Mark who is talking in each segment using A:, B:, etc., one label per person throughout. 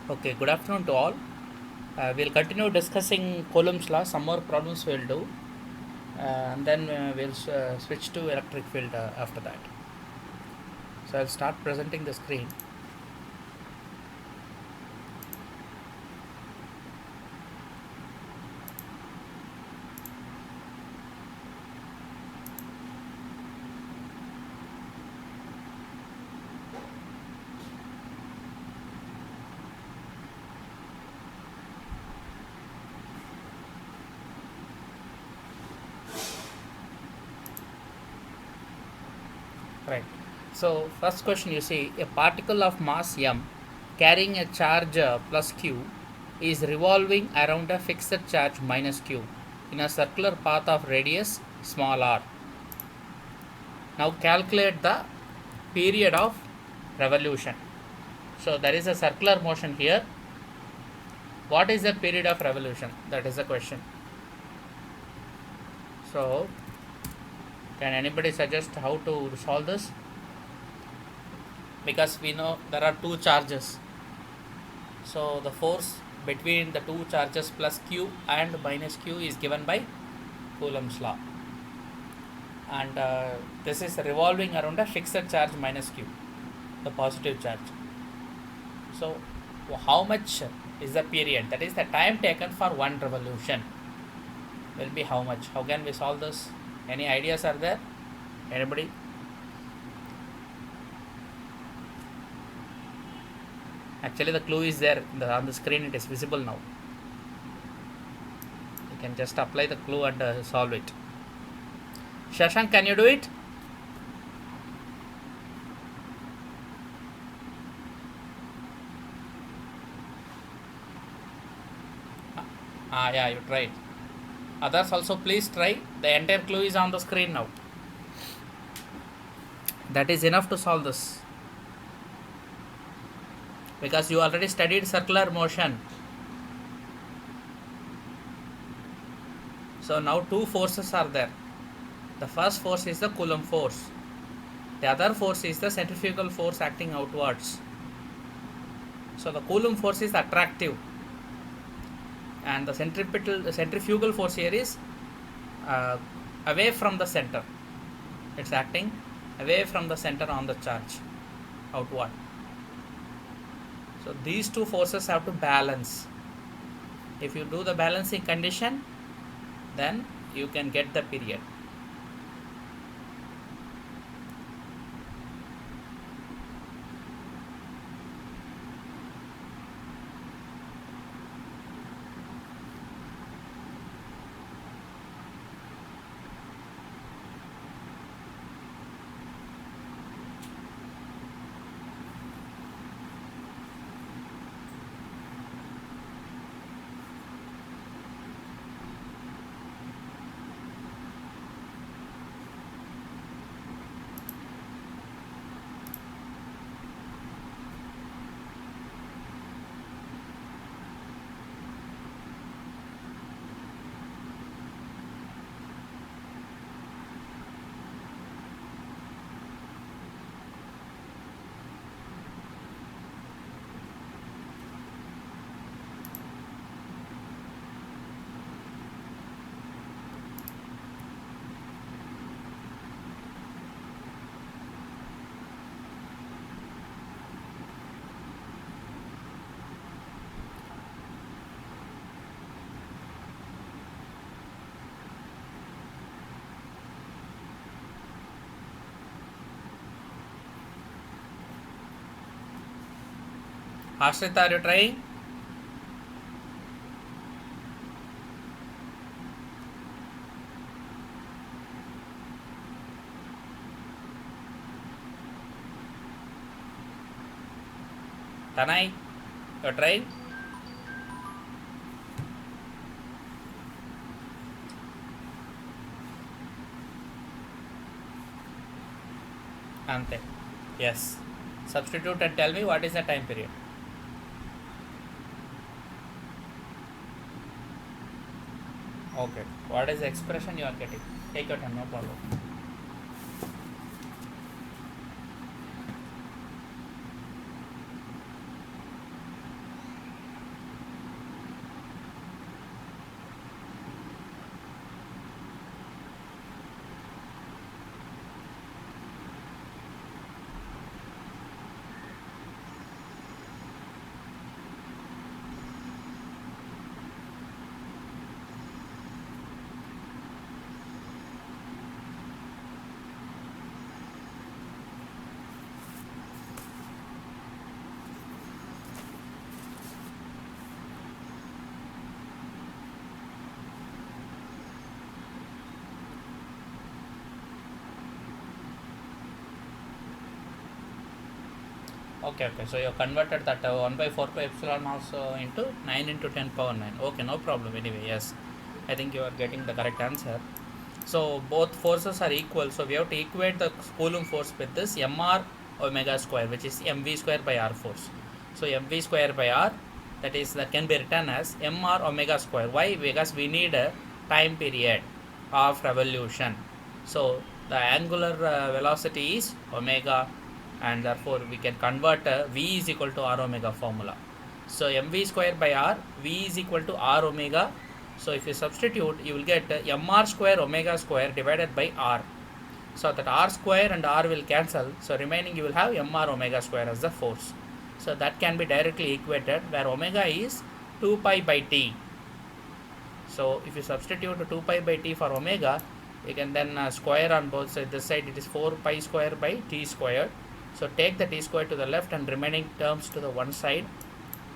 A: Okay, good afternoon to all. We'll continue discussing Coulomb's law. Some more problems we'll do, and then we'll switch to electric field after that. So I'll start presenting the screen. Right. So first question, you see a particle of mass m carrying a charge plus q is revolving around a fixed charge minus q in a circular path of radius small r. Now calculate the period of revolution. So there is a circular motion here. What is the period of revolution? That is the question. So can anybody suggest how to solve this? Because we know there are two charges. So the force between the two charges plus q and minus q is given by Coulomb's law. And this is revolving around a fixed charge minus q, the positive charge. So how much is the period? That is the time taken for one revolution will be how much? How can we solve this? Any ideas are there? Anybody? Actually the clue is there on the screen. It is visible now. You can just apply the clue and solve it. Shashank, can you do it? Yeah, you tried. Others also please try. The entire clue is on the screen now. That is enough to solve this, because you already studied circular motion. So now two forces are there. The first force is the Coulomb force. The other force is the centrifugal force acting outwards. So the Coulomb force is attractive, and the centrifugal force here is away from the center. It's acting away from the center on the charge outward. So these two forces have to balance. If you do the balancing condition, then you can get the period. Ashrita, are you trying? Tanai, you're trying? Ante. Yes. Substitute and tell me what is the time period. Okay. What is the expression you are getting? Take your time, no problem. Okay, okay. So you converted that 1 by 4 pi epsilon also into 9 into 10 power 9. Okay, no problem. Anyway, yes. I think you are getting the correct answer. So both forces are equal. So we have to equate the Coulomb force with this mr omega square, which is mv square by r force. So mv square by r, that can be written as mr omega square. Why? Because we need a time period of revolution. So the angular velocity is omega, and therefore we can convert v is equal to r omega formula. So mv square by r, v is equal to r omega. So if you substitute, you will get mr square omega square divided by r. So that r square and r will cancel. So remaining you will have mr omega square as the force. So that can be directly equated, where omega is 2 pi by t. So if you substitute 2 pi by t for omega, we can then square on both sides. This side it is 4 pi square by t squared. So take the t square to the left and remaining terms to the one side.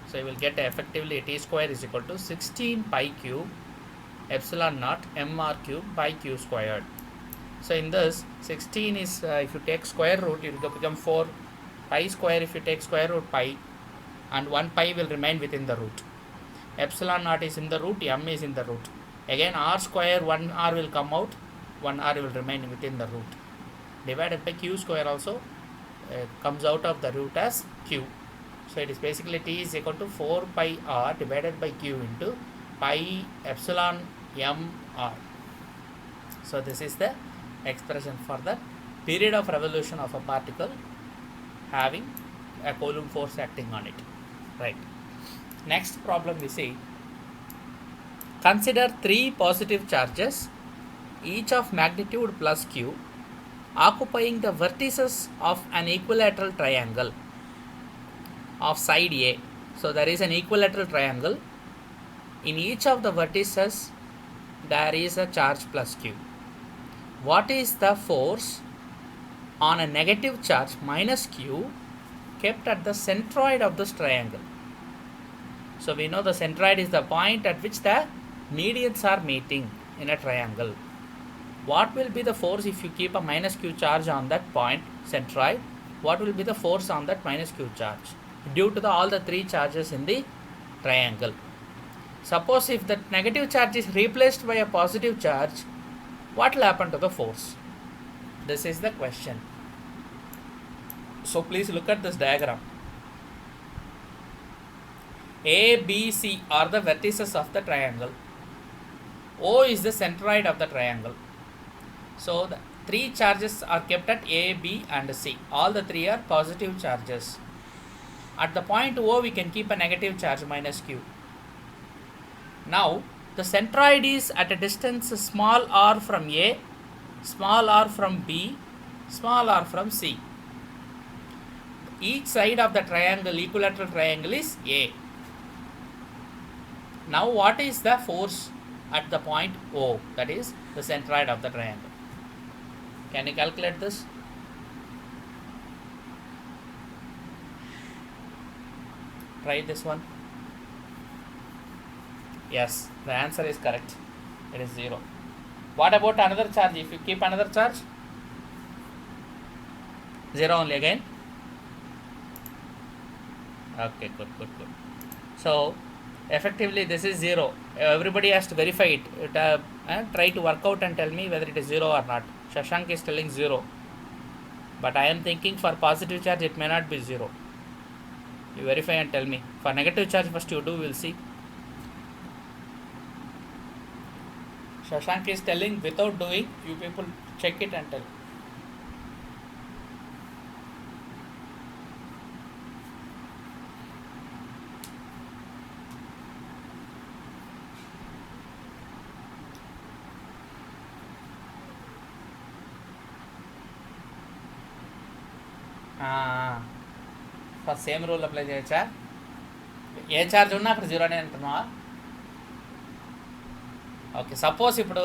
A: So you will get effectively t square is equal to 16 pi cube epsilon naught mr cube by q squared. So in this 16 is if you take square root, it will become 4 pi square if you take square root pi, and 1 pi will remain within the root. Epsilon naught is in the root, m is in the root. Again r square 1 r will come out, 1 r will remain within the root. Divided by q square also comes out of the root as q. So it is basically t is equal to 4 pi r divided by q into pi epsilon m r. So this is the expression for the period of revolution of a particle having a Coulomb force acting on it. Right. Next problem we see. Consider 3 positive charges, each of magnitude plus q, occupying the vertices of an equilateral triangle of side A. So there is an equilateral triangle. In each of the vertices there is a charge plus q. What is the force on a negative charge minus q kept at the centroid of this triangle? So we know the centroid is the point at which the medians are meeting in a triangle. What will be the force if you keep a minus q charge on that point centroid? What will be the force on that minus q charge due to all the 3 charges in the triangle? Suppose if the negative charge is replaced by a positive charge, what will happen to the force? This is the question. So please look at this diagram. A, B, C are the vertices of the triangle. O is the centroid of the triangle. So the 3 charges are kept at A, B and C. All the 3 are positive charges. At the point O we can keep a negative charge minus q. Now the centroid is at a distance small r from A, small r from B, small r from C. Each side of the triangle, equilateral triangle, is A. Now what is the force at the point O, that is the centroid of the triangle? Can you calculate this? Try this one. Yes, the answer is correct. It is 0. What about another charge? If you keep another charge, 0 only again. Okay, good. So effectively this is 0. Everybody has to verify it. Try to work out and tell me whether it is 0 or not. Shashank is telling 0, but I am thinking for positive charge it may not be 0. You verify and tell me. For negative charge first you do, we will see. Shashank is telling without doing, you people check it and tell. First same rule apply చేయొచ్చా? ఏ charge ఉన్నా అక్కడ 0 అంటున్నావా? Okay, suppose ఇప్పుడు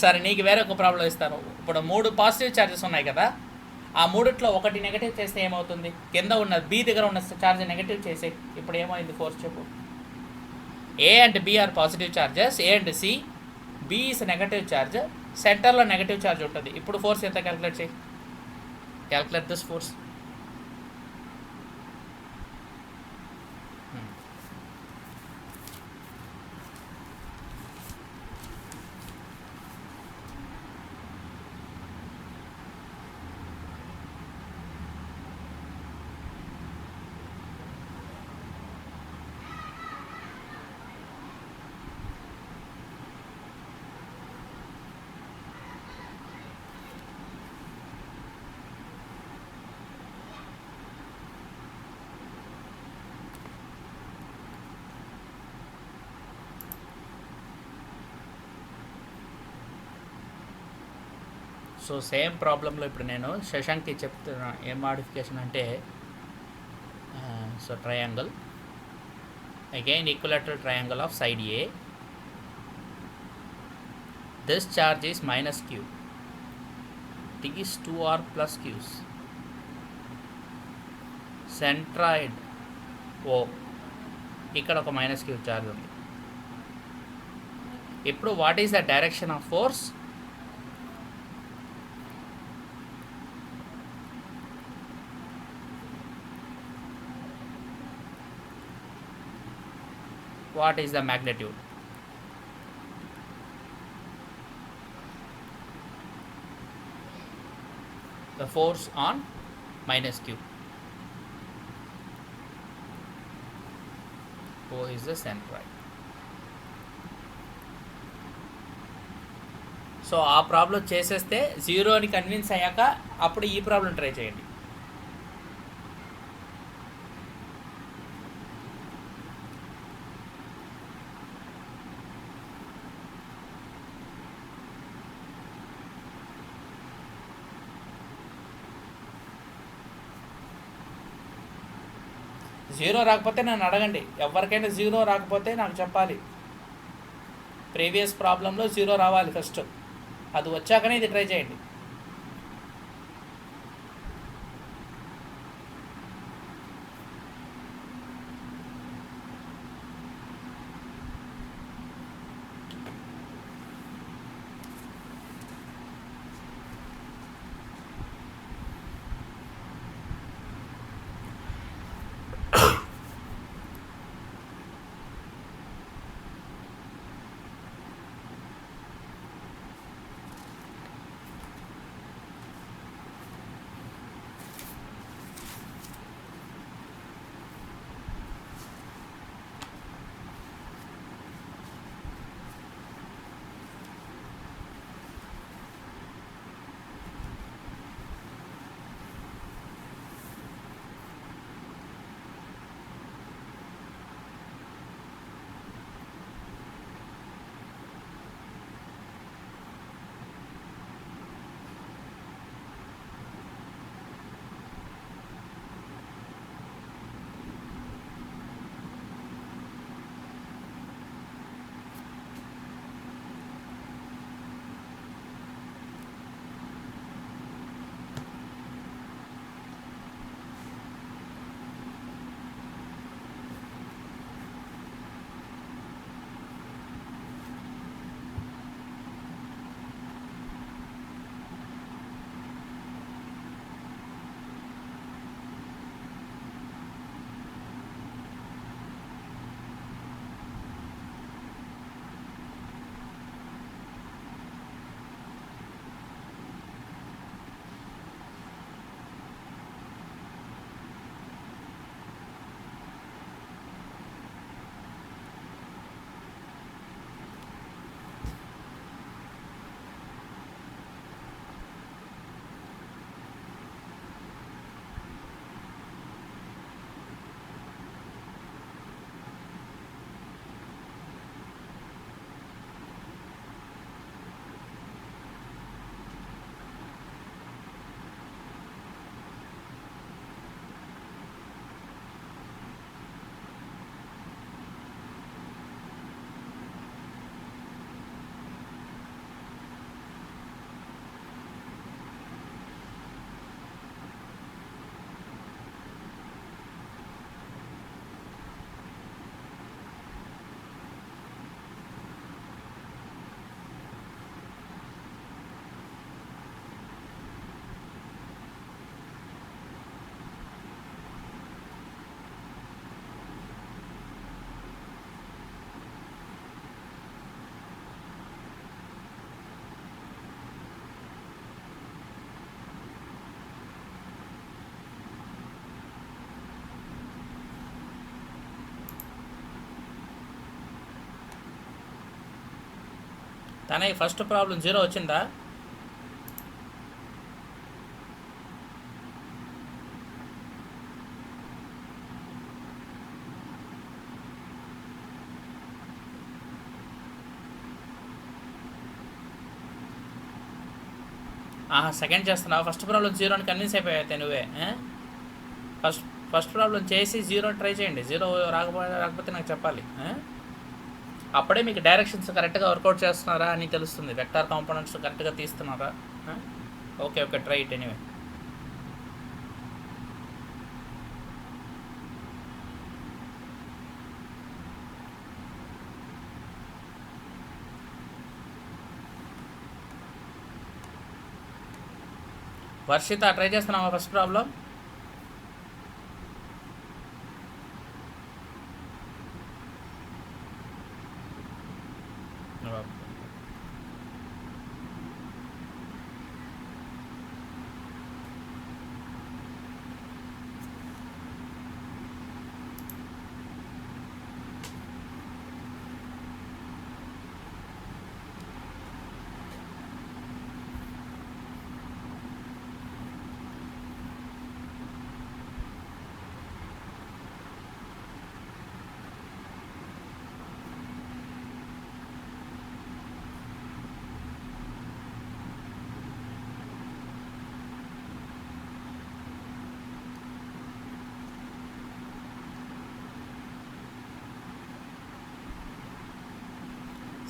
A: సరే నీకు వేరే ఒక problem ఇస్తాను. ఇప్పుడు 3 పాజిటివ్ ఛార్జెస్ ఉన్నాయి కదా, ఆ 3ట్లో ఒకటి నెగటివ్ చేస్తే ఏమవుతుంది? కింద ఉన్న బి దగ్గర ఉన్న ఛార్జ్ నెగటివ్ చేసే. ఇప్పుడు ఏమైంది ఫోర్స్ చెప్పు? A and B are positive charges, A and C. B is negative charge, సెంటర్లో నెగటివ్ ఛార్జ్ ఉంటుంది. ఇప్పుడు ఫోర్స్ ఎంత క్యాలిక్యులేట్ చేయి? Calculate this force. So same ప్రాబ్లంలో ఇప్పుడు నేను శశాంక్కి చెప్తున్నా ఏం మాడిఫికేషన్ అంటే so triangle again equilateral triangle of side A, this charge is minus q, these two are plus q's, centroid O, ఇక్కడ ఒక మైనస్ q చార్జ్ ఉంది. ఇప్పుడు what is the direction of force? What is the magnitude? The force on minus q. O is the centroid. So ఆ problem చేసేస్తే zero అని convince అయ్యాక అప్పుడు ఈ ప్రాబ్లం ట్రై చేయండి. జీరో రాకపోతే నన్ను అడగండి. ఎవరికైనా జీరో రాకపోతే నాకు చెప్పాలి. ప్రీవియస్ ప్రాబ్లంలో జీరో రావాలి ఫస్ట్, అది వచ్చాకనే ఇది ట్రై చేయండి. తన ఫస్ట్ ప్రాబ్లం జీరో వచ్చిందా? సెకండ్ చేస్తున్నావు. ఫస్ట్ ప్రాబ్లం జీరో అని కన్విన్స్ అయిపోయావు అయితే నువ్వే. ఫస్ట్ ఫస్ట్ ప్రాబ్లం చేసి జీరో ట్రై చేయండి. జీరో రాకపోతే నాకు చెప్పాలి. అప్పుడే మీకు డైరెక్షన్స్ కరెక్ట్గా వర్కౌట్ చేస్తున్నారా అని తెలుస్తుంది. వెక్టార్ కాంపోనెంట్స్ కరెక్ట్గా తీస్తున్నారా. Okay okay, try it anyway. Varshitha try చేస్తున్నావా first problem?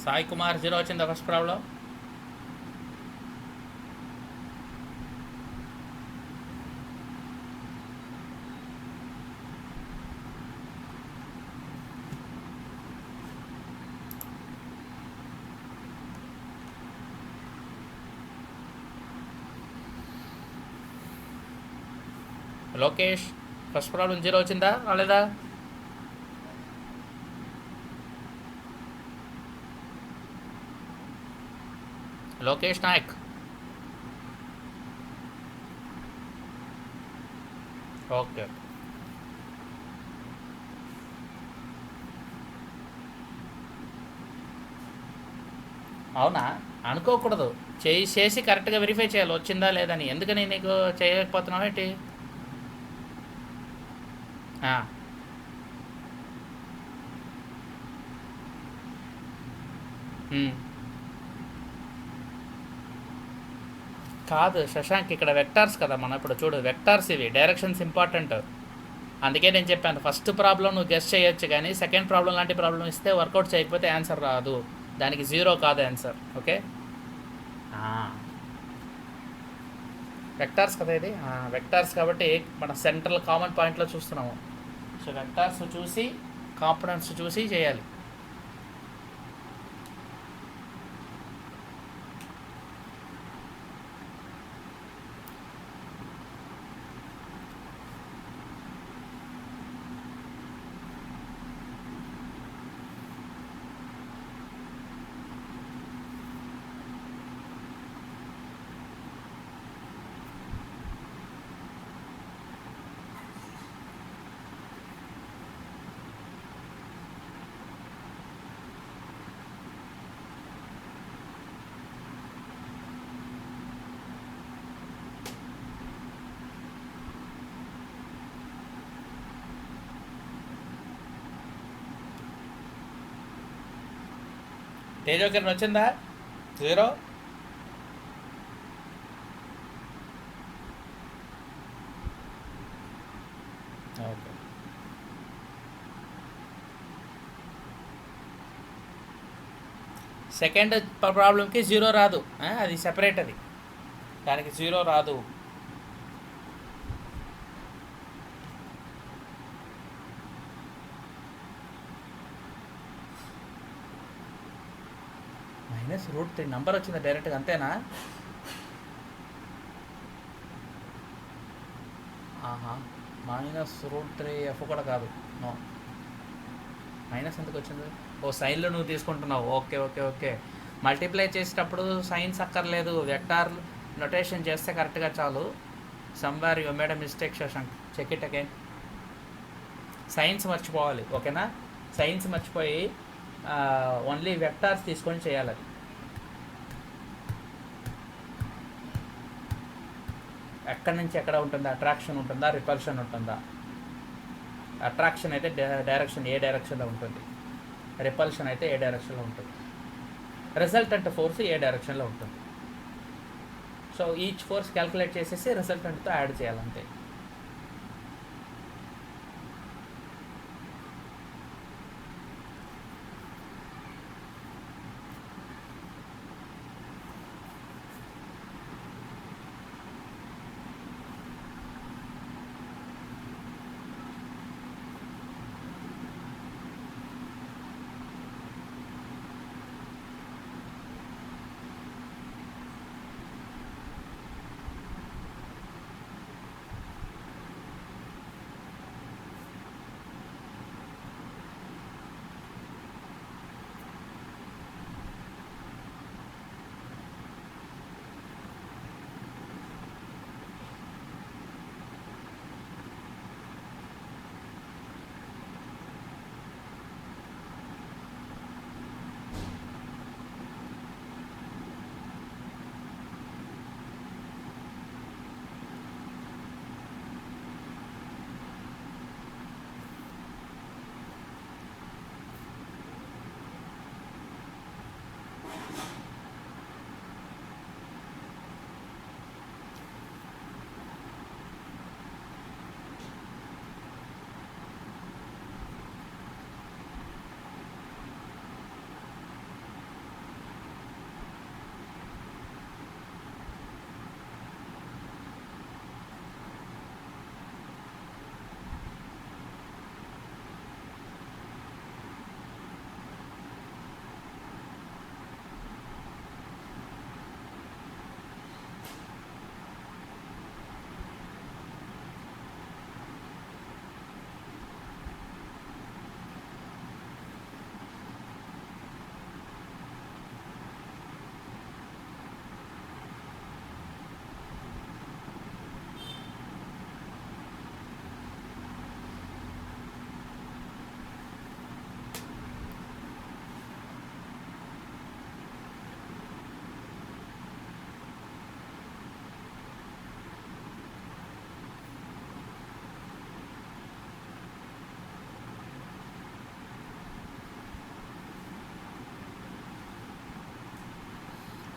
A: Sai Kumar zero వచ్చిందా first problem? Lokesh first problem zero వచ్చిందా రాలేదా? లోకేష్ నాయక్ ఓకే. అవునా, అనుకోకూడదు. చేసి కరెక్ట్గా వెరిఫై చేయాలి వచ్చిందా లేదని. ఎందుకని నీకు చేయలేకపోతున్నావు ఏంటి? కాదు శశాంక్, ఇక్కడ వెక్టార్స్ కదా మనం ఇప్పుడు చూడు. వెక్టార్స్ ఇవి, డైరెక్షన్స్ ఇంపార్టెంట్. అందుకే నేను చెప్పాను ఫస్ట్ ప్రాబ్లం నువ్వు గెస్ట్ చేయొచ్చు, కానీ సెకండ్ ప్రాబ్లం లాంటి ప్రాబ్లం ఇస్తే వర్కౌట్ చేయకపోతే ఆన్సర్ రాదు. దానికి జీరో కాదు ఆన్సర్. ఓకే, వెక్టార్స్ కదా ఇది. వెక్టార్స్ కాబట్టి మన సెంట్రల్ కామన్ పాయింట్లో చూస్తున్నాము. సో వెక్టార్స్ చూసి కాంపోనెంట్స్ చూసి చేయాలి. తేజోకిరణ్ వచ్చిందా జీరో? ఓకే, సెకండ్ ప్రాబ్లంకి జీరో రాదు, అది సెపరేట్. అది దానికి జీరో రాదు. -√3 నంబర్ వచ్చింది డైరెక్ట్గా, అంతేనా? -√3 ఎఫ్ కూడా కాదు. నో, మైనస్ ఎందుకు వచ్చింది? ఓ సైన్లో నువ్వు తీసుకుంటున్నావు. ఓకే ఓకే ఓకే, మల్టిప్లై చేసేటప్పుడు సైన్స్ అక్కర్లేదు, వెక్టార్ నొటేషన్ చేస్తే కరెక్ట్గా చాలు. Somewhere you made a mistake Shashank, check it again. Signs మర్చిపోవాలి, ఓకేనా? సైన్స్ మర్చిపోయి ఓన్లీ వెక్టార్స్ తీసుకొని చేయాలి. అది ఎక్కడి నుంచి ఎక్కడ ఉంటుందా? అట్రాక్షన్ ఉంటుందా, రిపల్షన్ ఉంటుందా? అట్రాక్షన్ అయితే డైరెక్షన్ ఏ డైరెక్షన్లో ఉంటుంది, రిపల్షన్ అయితే ఏ డైరెక్షన్లో ఉంటుంది, రిజల్టెంట్ ఫోర్స్ ఏ డైరెక్షన్లో ఉంటుంది. సో ఈచ్ ఫోర్స్ క్యాల్కులేట్ చేసేసి రిజల్టెంట్తో యాడ్ చేయాలంతే.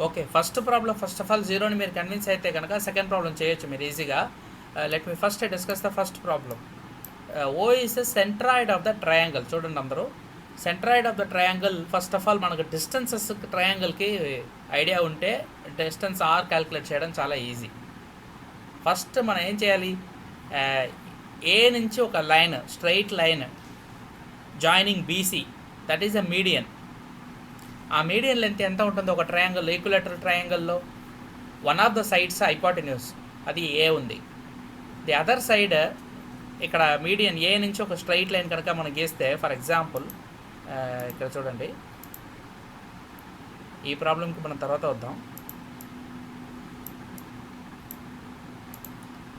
A: Okay, first problem first of all జీరోని మీరు కన్విన్స్ అయితే కనుక సెకండ్ ప్రాబ్లం చేయొచ్చు మీరు ఈజీగా. Let me first discuss the first problem. O is the centroid of the triangle. చూడండి అందరూ, centroid of the triangle first of all మనకు డిస్టెన్సెస్ ట్రయాంగిల్కి ఐడియా ఉంటే డిస్టెన్స్ ఆర్ క్యాల్కులేట్ చేయడం చాలా ఈజీ. ఫస్ట్ మనం ఏం చేయాలి, ఏ నుంచి ఒక line straight line joining BC, that is a median. ఆ మీడియన్ లెంత్ ఎంత ఉంటుందో ఒక ట్రయాంగిల్, ఈక్విలేటరల్ ట్రయాంగిల్లో one of the sides hypotenuse, అది ఏ ఉంది. ది అదర్ సైడ్ ఇక్కడ మీడియన్ ఏ నుంచి ఒక స్ట్రైట్ లైన్ కనుక మనం గీస్తే, ఫర్ ఎగ్జాంపుల్ ఇక్కడ చూడండి, ఈ ప్రాబ్లంకి మనం తర్వాత వద్దాం.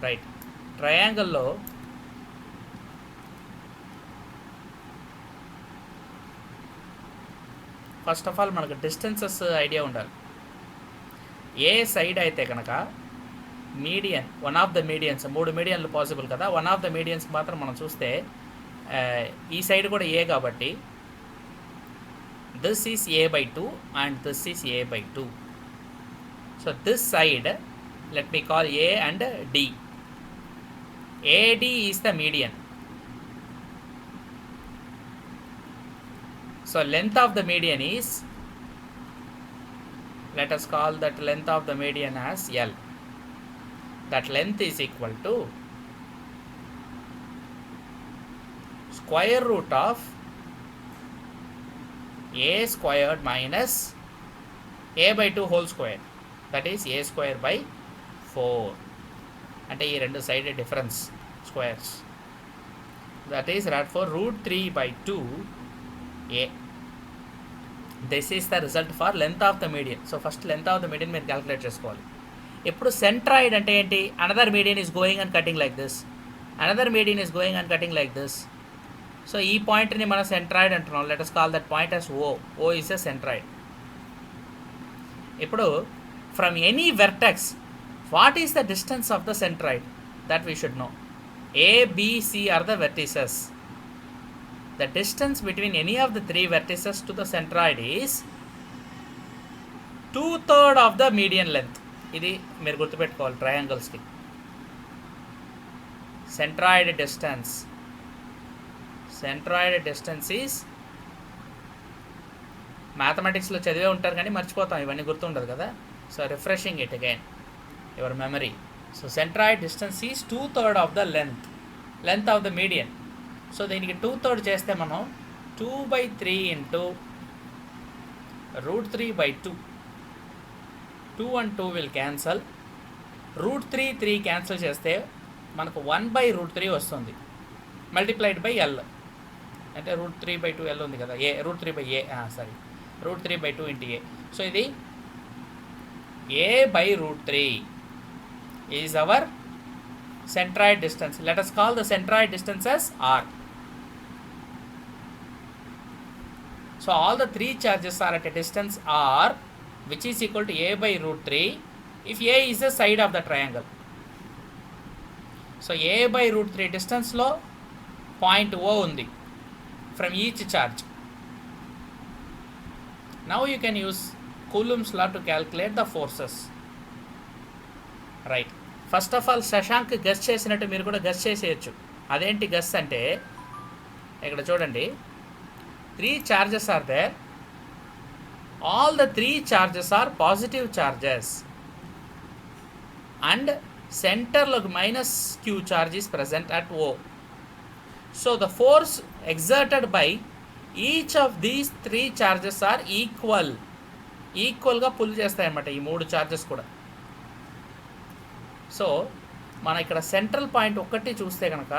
A: రైట్, ట్రయాంగిల్లో ఫస్ట్ ఆఫ్ ఆల్ మనకు డిస్టెన్సెస్ ఐడియా ఉండాలి. ఏ సైడ్ అయితే కనుక median, one of the medians, 3 మీడియన్లు పాసిబుల్ కదా, వన్ ఆఫ్ ద మీడియన్స్ మాత్రం మనం చూస్తే ఈ సైడ్ కూడా ఏ కాబట్టి this is a/2 and this is a/2. So this side let me call a and d. AD is the median. So length of the median is, let us call that length of the median as L. That length is equal to square root of a squared minus a/2 whole square, that is a square by 4. అంటే ఈ రెండు side difference squares, that is therefore √3/2 a. This is the result for length of the median. So first length of the median మీరు calculate చేసుకోవాలి. ఇప్పుడు centroid అంటే ఏంటి, another median is going and cutting like this, another median is going and cutting like this. So ఈ పాయింట్ని మనం centroid అంటున్నాం. Let us call that point as O. O is a centroid. ఇప్పుడు from any vertex what is the distance of the centroid, that we should know. A, B, C are the vertices. The distance between any of the 3 vertices to the centroid is 2/3 of the median length. ఇది మీరు గుర్తుపెట్టుకోవాలి ట్రయాంగిల్స్కి. Centroid distance is, మ్యాథమెటిక్స్లో చదివే ఉంటారు కానీ మర్చిపోతాం, ఇవన్నీ గుర్తుండదు కదా. So refreshing it again your memory. So centroid distance is 2/3 of the length of the median. So దీనికి 2/3 చేస్తే మనం 2/3 into √3/2. 2 and 2 will cancel. √3 cancel చేస్తే మనకు 1/√3 వస్తుంది, మల్టిప్లైడ్ బై ఎల్. అంటే √3/2 ఎల్ ఉంది కదా, √3/a √3/2 ఇంటూ ఏ. సో ఇది a/√3 is our centroid distance. Let us call the centroid distance as r. So all the three charges are at a distance r, which is equal to a/√3 if a is the side of the triangle. So a/√3 distance lo point O undi from each charge. Now you can use Coulomb's law to calculate the forces. Right. First of all Shashank guess చేసినట్టు మీరు కూడా guess చేసేయచ్చు. అదేంటి guess అంటే, ఇక్కడ చూడండి, 3 charges are there. All the 3 charges are positive charges and centerలో -q charge is present at O. So the force exerted by each of these 3 charges are ఈక్వల్గా pull చేస్తాయన్నమాట ఈ 3 charges కూడా. సో మన ఇక్కడ సెంట్రల్ పాయింట్ ఒక్కటి చూస్తే కనుక,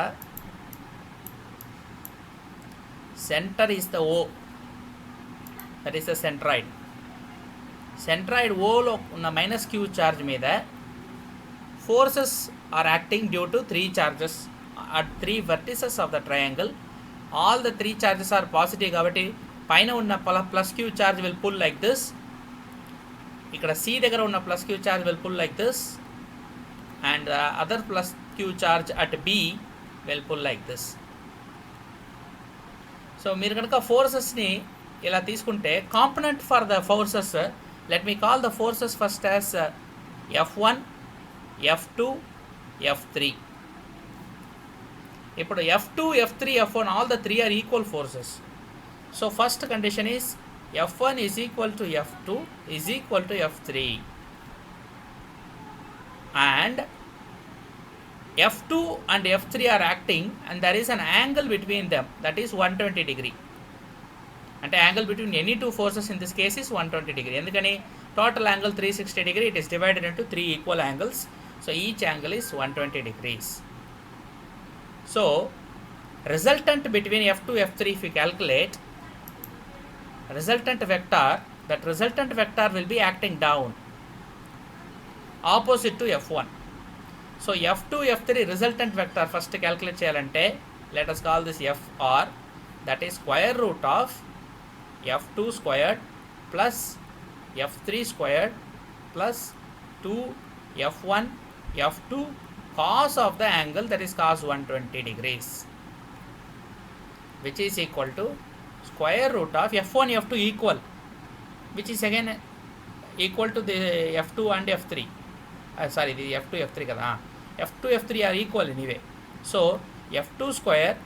A: centre is the O, that is the centroid ఓలో ఉన్న -q చార్జ్ మీద forces are acting due to 3 charges at 3 vertices of the triangle. All the 3 charges are positive కాబట్టి పైన ఉన్న +q charge will pull like this. ఇక్కడ C దగ్గర ఉన్న +q charge will pull like this, and the other +q charge at B will pull like this. So మీరు కనుక ఫోర్సెస్ని ఇలా తీసుకుంటే, component for the forces, let me call the forces first as F1, F2, F3. ఇప్పుడు F2, F3, F1 all the 3 are equal forces. So first condition is F1 is equal to F2 is equal to F3, and F2 and F3 are acting and there is an angle between them, that is 120 degree. అంటే angle between any two forces in this case is 120 degree. ఎందుకని total angle 360 degree, it is divided into 3 equal angles. So each angle is 120 degrees. So resultant between F2 F3, if we calculate resultant vector, that resultant vector will be acting down opposite to F1. So F2 F3 resultant vector first calculate cheyalante, let us call this Fr, that is square root of F2 squared plus F3 squared plus 2 F1 F2 cos of the angle, that is cos 120 degrees, which is equal to square root of F1 F2 equal, which is again equal to the F2 and F3. Sorry, the F2 F3 kada, F2 F3 are equal anyway. So F2 square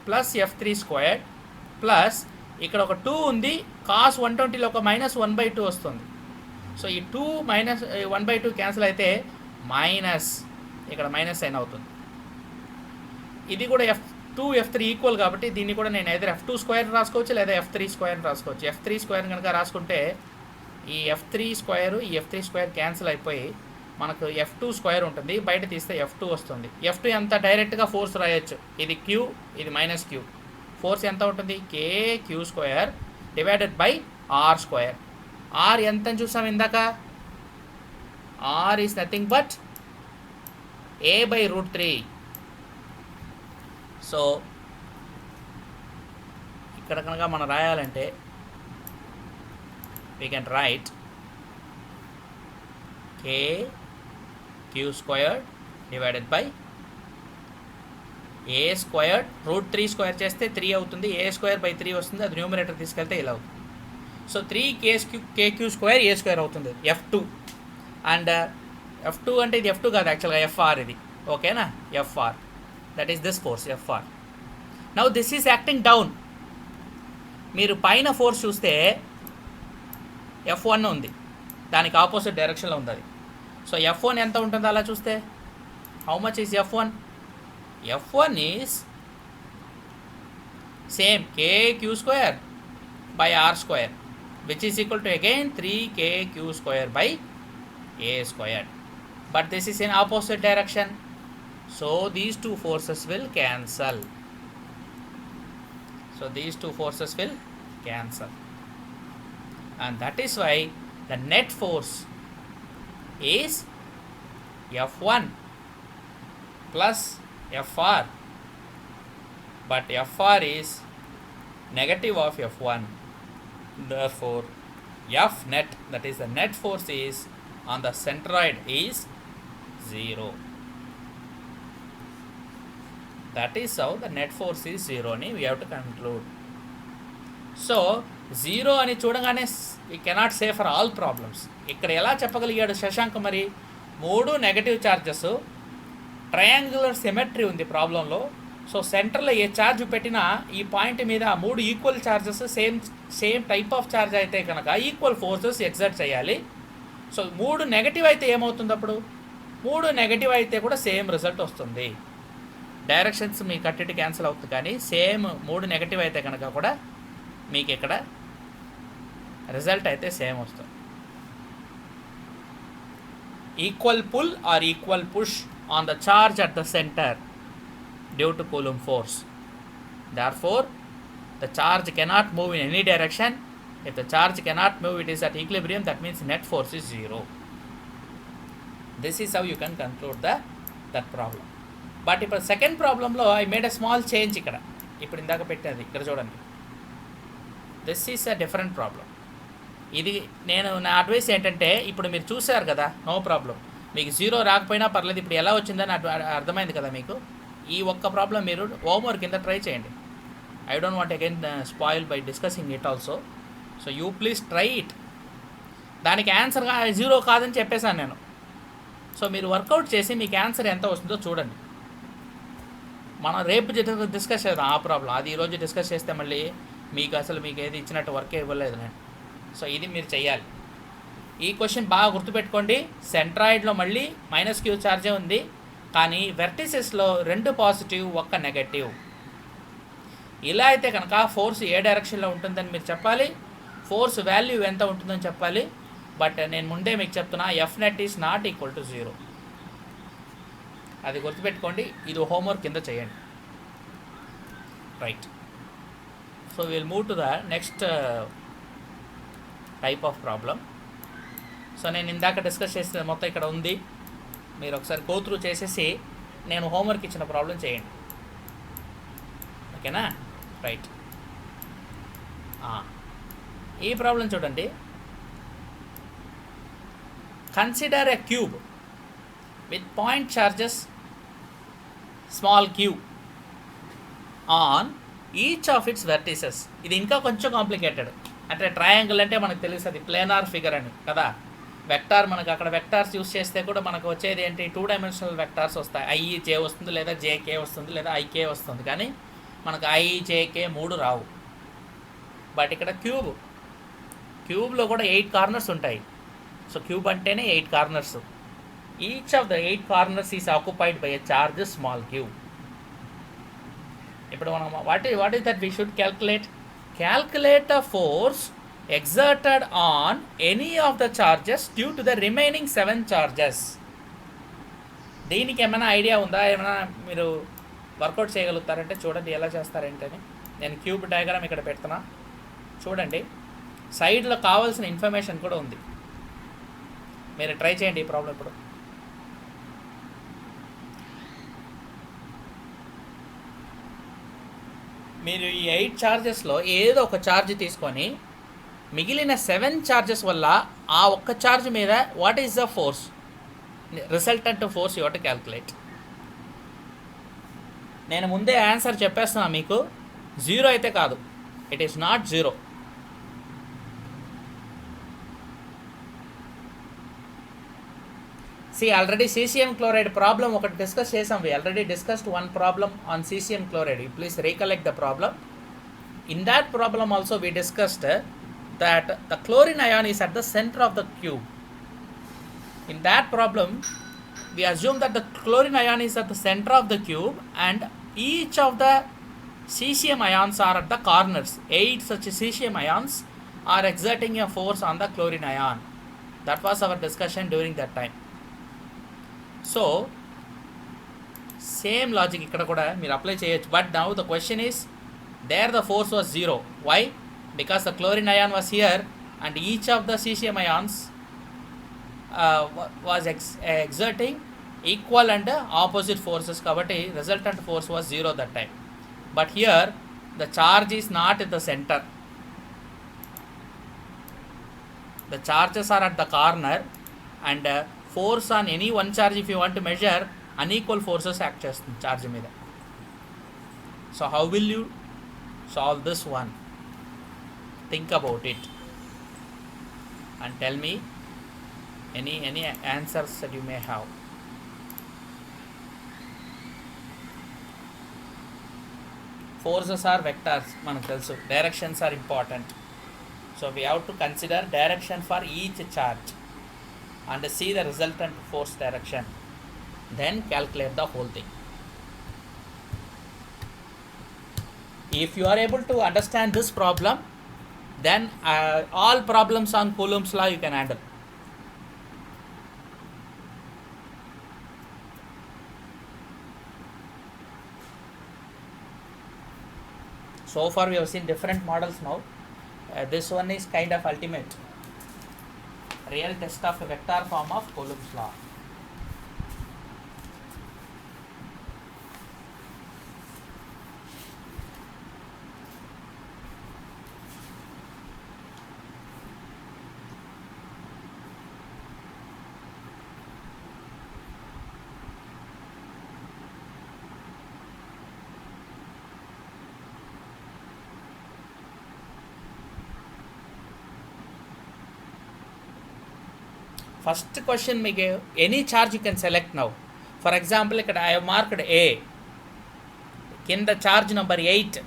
A: plus F3 squared plus ఇక్కడ ఒక 2 ఉంది, cos 120లో ఒక -1/2 వస్తుంది. So ఈ 2 -1/2 cancel అయితే minus, ఇక్కడ minus sign అవుతుంది. ఇది కూడా F2 F3 ఈక్వల్ కాబట్టి దీన్ని కూడా నేను either F2 స్క్వేర్ రాసుకోవచ్చు లేదా F3 స్క్వేర్ రాసుకోవచ్చు. F3 స్క్వేర్ కనుక రాసుకుంటే ఈ F3 స్క్వేర్ ఈ F3 స్క్వేర్ క్యాన్సిల్ అయిపోయి మనకు F2 స్క్వేర్ ఉంటుంది, బయట తీస్తే F2 వస్తుంది. F2 ఎంత డైరెక్ట్గా ఫోర్స్ రాయొచ్చు, ఇది Q, ఇది -Q. ఫోర్స్ ఎంత ఉంటుంది, KQ square divided by R square. R ఎంత చూసాం ఇందాక, R is nothing but A/√3. So ఇక్కడ కనుక మనం రాయాలంటే we can write KQ squared divided by A squared √3 square చేస్తే 3 అవుతుంది, A²/3 వస్తుంది, అది న్యూమరేటర్ తీసుకెళ్తే ఇలా అవుతుంది. సో 3 KQ స్క్వేర్ A² అవుతుంది F2, అండ్ F2 అంటే ఇది F2 కాదు, యాక్చువల్గా FR ఇది, ఓకేనా? FR, that is this force FR. Now this is acting down. మీరు పైన ఫోర్స్ చూస్తే F1 ఉంది, దానికి ఆపోజిట్ డైరెక్షన్లో ఉంది అది. సో F1 ఎంత ఉంటుందో అలా చూస్తే, how much is F1? F1 is same KQ² by R², which is equal to again 3KQ² by A². But this is in opposite direction, so these two forces will cancel. And that is why the net force is F1 plus FR, but FR is negative of F1. Therefore F net, that is the net force, is on the centroid is 0. That is how the net force is 0 ni we have to conclude. So 0 అని చూడగానే we cannot say for all problems. ఇక్కడ ఎలా చెప్పగలిగాడు శశాంక్? మరి 3 negative charges, triangular symmetry ఉంది ప్రాబ్లంలో. So సెంటర్లో ఏ charge పెట్టినా ఈ పాయింట్ మీద 3 equal charges same type of charge అయితే కనుక ఈక్వల్ ఫోర్సెస్ ఎగ్జర్ట్ చేయాలి. సో 3 నెగటివ్ అయితే ఏమవుతుంది? అప్పుడు 3 నెగటివ్ అయితే కూడా సేమ్ రిజల్ట్ వస్తుంది. డైరెక్షన్స్ మీకు అట్టి క్యాన్సిల్ అవుతుంది, కానీ సేమ్ 3 నెగటివ్ అయితే కనుక కూడా మీకు ఇక్కడ రిజల్ట్ అయితే సేమ్ వస్తుంది. Equal pull or equal push on the charge at the centre due to Coulomb force. Therefore the charge cannot move in any direction. If the charge cannot move, it is at equilibrium, that means net force is 0. This is how you can conclude that problem. But ఇప్పుడు second ప్రాబ్లంలో I made a small change. ఇక్కడ ఇప్పుడు ఇందాక పెట్టేది ఇక్కడ చూడండి, this is a different problem. ఇది నా అడ్వైస్ ఏంటంటే, ఇప్పుడు మీరు చూసారు కదా, నో ప్రాబ్లం, మీకు 0 రాకపోయినా పర్లేదు. ఇప్పుడు ఎలా వచ్చిందని అర్థమైంది కదా మీకు. ఈ ఒక్క ప్రాబ్లం మీరు హోంవర్క్ కింద ట్రై చేయండి. I don't want again spoil by discussing it also. So you please try it. దానికి ఆన్సర్ 0 కాదని చెప్పేశాను నేను. సో మీరు వర్కౌట్ చేసి మీకు ఆన్సర్ ఎంత వస్తుందో చూడండి. మనం రేపు డిస్కస్ చేద్దాం ఆ ప్రాబ్లం. అది ఈరోజు డిస్కస్ చేస్తే మళ్ళీ మీకు ఏది ఇచ్చినట్టు వర్కే ఇవ్వలేదు నేను. సో ఇది మీరు చెయ్యాలి. ఈ క్వశ్చన్ బాగా గుర్తుపెట్టుకోండి. సెంట్రాయిడ్లో మళ్ళీ -q ఛార్జే ఉంది, కానీ వెర్టిసెస్లో 2 పాజిటివ్ 1 నెగటివ్. ఇలా అయితే కనుక ఫోర్స్ ఏ డైరెక్షన్లో ఉంటుందని మీరు చెప్పాలి, ఫోర్స్ వాల్యూ ఎంత ఉంటుందని చెప్పాలి. బట్ నేను ముందే మీకు చెప్తున్నా, F net is not equal to 0. అది గుర్తుపెట్టుకోండి. ఇది హోంవర్క్ కింద చేయండి. Right. So will move to the next type of problem. So నేను ఇందాక డిస్కస్ చేసిన మొత్తం ఇక్కడ ఉంది, మీరు ఒకసారి గో త్రూ చేసేసి నేను హోంవర్క్ ఇచ్చిన ప్రాబ్లం చేయండి, ఓకేనా? రైట్. ఈ ప్రాబ్లం చూడండి. Consider a cube with point charges small q on each of it's vertices. ఇది ఇంకా కొంచెం కాంప్లికేటెడ్. అంటే ట్రయాంగిల్ అంటే మనకు తెలుస్తుంది ప్లేనార్ ఫిగర్ అని కదా. వెక్టార్ మనకు అక్కడ వెక్టార్స్ యూస్ చేస్తే కూడా మనకు వచ్చేది ఏంటి, 2 డైమెన్షనల్ వెక్టార్స్ వస్తాయి. IJ వస్తుంది, లేదా JK వస్తుంది, లేదా IK వస్తుంది. కానీ మనకు IJK 3 రావు. బట్ ఇక్కడ క్యూబ్లో కూడా 8 కార్నర్స్ ఉంటాయి. సో క్యూబ్ అంటేనే 8 corners. Each of the 8 corners is occupied by a charge small q. ఇప్పుడు మనం what is that we should calculate the force exerted on any of the charges due to the remaining 7 charges. దీనికి ఏమైనా idea ఉందా? ఏమైనా మీరు work out చేయగలుగుతారంటే చూడండి ఎలా చేస్తారంటేనే. నేను క్యూబ్ డయాగ్రామ్ ఇక్కడ పెడుతున్నా చూడండి. సైడ్లో కావాల్సిన ఇన్ఫర్మేషన్ కూడా ఉంది. మీరు ట్రై చేయండి ఈ ప్రాబ్లం. ఇప్పుడు మీరు ఈ 8 చార్జెస్లో ఏదో ఒక ఛార్జ్ తీసుకొని మిగిలిన 7 చార్జెస్ వల్ల ఆ ఒక్క ఛార్జ్ మీద what is the force, resultant force you have to calculate. నేను ముందే ఆన్సర్ చెప్పేస్తున్నా మీకు, 0 అయితే కాదు, it is not 0. See, already cesium chloride problem ఒకటి డిస్కస్ చేసాం. We already discussed one problem on cesium chloride. You please recollect the problem. In that problem also we discussed that the chlorine ion is at the center of the cube. In that problem we assume that the chlorine ion is at the center of the cube and each of the cesium ions are at the corners. 8 such cesium ions are exerting a force on the chlorine ion. That was our discussion during that time. So same logic ikkada kuda meer apply cheyochu, but now the question is there the force was 0. Why? Because the chlorine ion was here and each of the cesium ions was exerting equal and opposite forces, kabatti resultant force was 0 that time. But here the charge is not at the center, the charges are at the corner and force on any one charge if you want to measure, unequal forces act చేస్తుంది charge మీద. So how will you solve this one? Think about it and tell me any answers that you may have. Forces are vectors మనకు తెలుసు, directions are important. So we have to consider direction for each charge and see the resultant force direction, then calculate the whole thing. If you are able to understand this problem, then all problems on Coulomb's law you can handle. So far we have seen different models. Now this one is kind of ultimate real test of a vector form of Coulomb's law. First question me gave any charge you can select now. For example, I have marked A. In the charge number 8,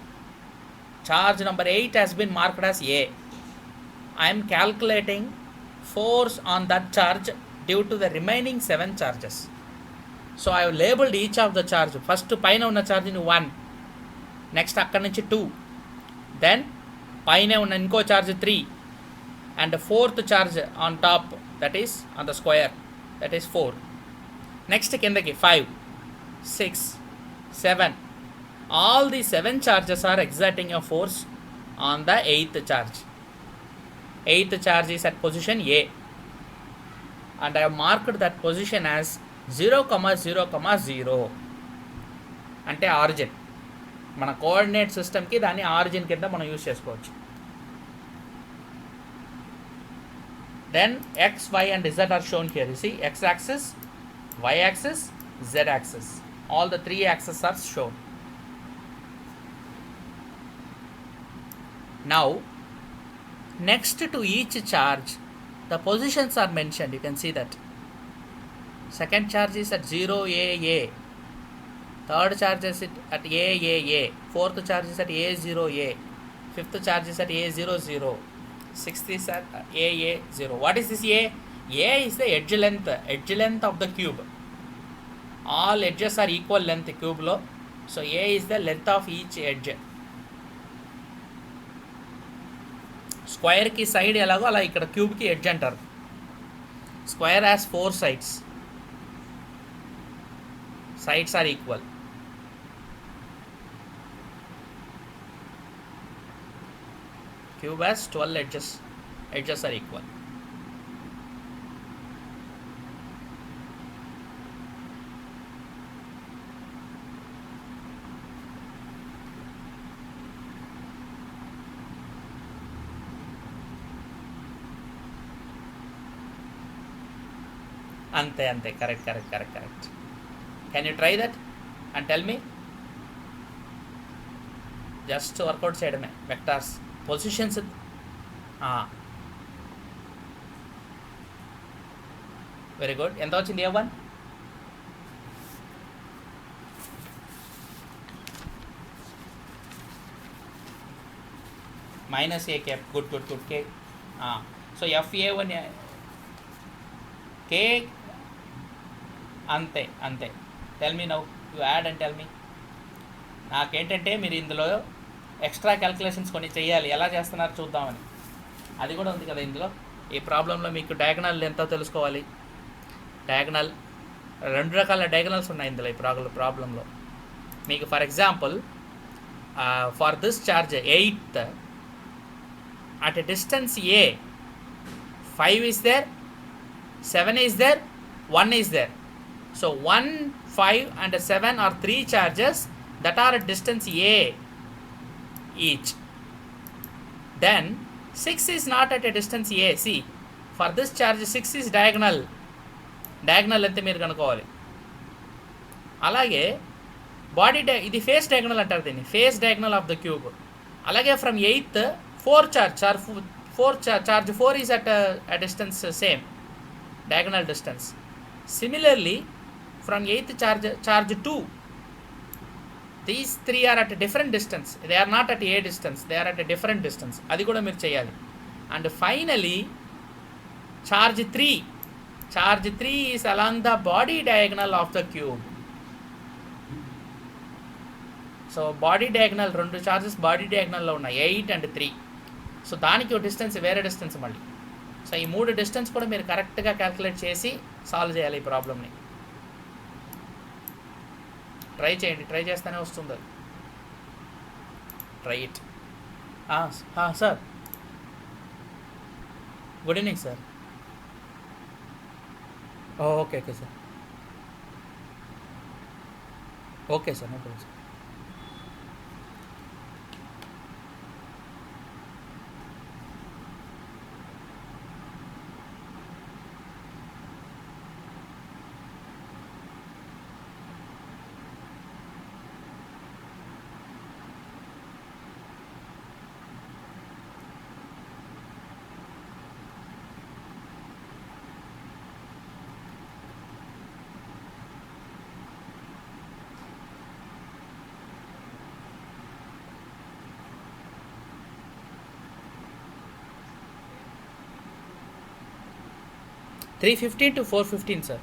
A: charge number 8 has been marked as A. I am calculating force on that charge due to the remaining 7 charges. So I have labeled each of the charge. First paina unna charge ni 1, next akkadi nunchi 2, then paina unna inko charge 3, and the fourth charge on top, that is on the square, that is 4. Next kindaki 5, 6, 7. All the 7 charges are exerting a force on the 8th charge. 8th charge is at position A and I have marked that position as 0, 0, 0 అంటే origin. మన coordinate సిస్టమ్కి దాన్ని origin కింద మనం use చేసుకోవచ్చు. Then x, y and z are shown here. You see, x axis, y axis, z axis. All the 3 axes are shown. Now, next to each charge, the positions are mentioned. You can see that. Second charge is at 0, A. Third charge is at A. Fourth charge is at A0, A. Fifth charge is at A00. Sixth is at AA0. What is this A? A is the edge length of the cube. All edges are equal length cube lo. So A is the length of each edge. Square ki side elago ala ikkada cube ki edge antaru. Square has 4 sides. Sides are equal. Cube has 12 edges. Edges are equal. Ante. Correct. Can you try that and tell me? Just work out side mein vectors. Positions. Very good. ఎంత వచ్చింది A1? Minus A cap. Good good good. K. So FA1 K అంతే అంతే. Tell me now, you add and tell me. నాకేంటంటే మీరు ఇందులో extra calculations కొన్ని చేయాలి, ఎలా చేస్తున్నారు చూద్దామని. అది కూడా ఉంది కదా ఇందులో. ఈ ప్రాబ్లంలో మీకు డయాగనల్ ఎంతో తెలుసుకోవాలి. డయాగనల్ 2 రకాల డయాగనల్స్ ఉన్నాయి ఇందులో ఈ ప్రాబ్లంలో. మీకు for example for this charge 8th at a distance A 5 is there, 7 is there, 1 is there. So 1, 5 and 7 are 3 charges that are at distance A each. Then 6 is not at a distance A. See, for this charge 6 is diagonal. Diagonal అయితే మీరు కనుక్కోవాలి. అలాగే ఇది face diagonal అంటారు దీన్ని, face diagonal of the cube. అలాగే from 8th 4 charge 4 is at a distance same diagonal distance. Similarly from 8th charge 2, these 3 are at a different distance. They are not at a distance, they are at a different distance. అది కూడా మీరు చేయాలి. And finally charge 3 is along the body diagonal of the cube. So body diagonal 2 charges body డయాగ్నల్లో ఉన్నాయి, 8 and 3. So దానికి distance వేరే distance మళ్ళీ. So ఈ 3 డిస్టెన్స్ కూడా మీరు కరెక్ట్గా క్యాల్కులేట్ చేసి సాల్వ్ చేయాలి ఈ ప్రాబ్లమ్ని. ట్రై చేయండి, ట్రై చేస్తేనే వస్తుంది. Try it. Sir good evening sir. Okay sir. Okay sir, no problem sir. $315 to $415 sir.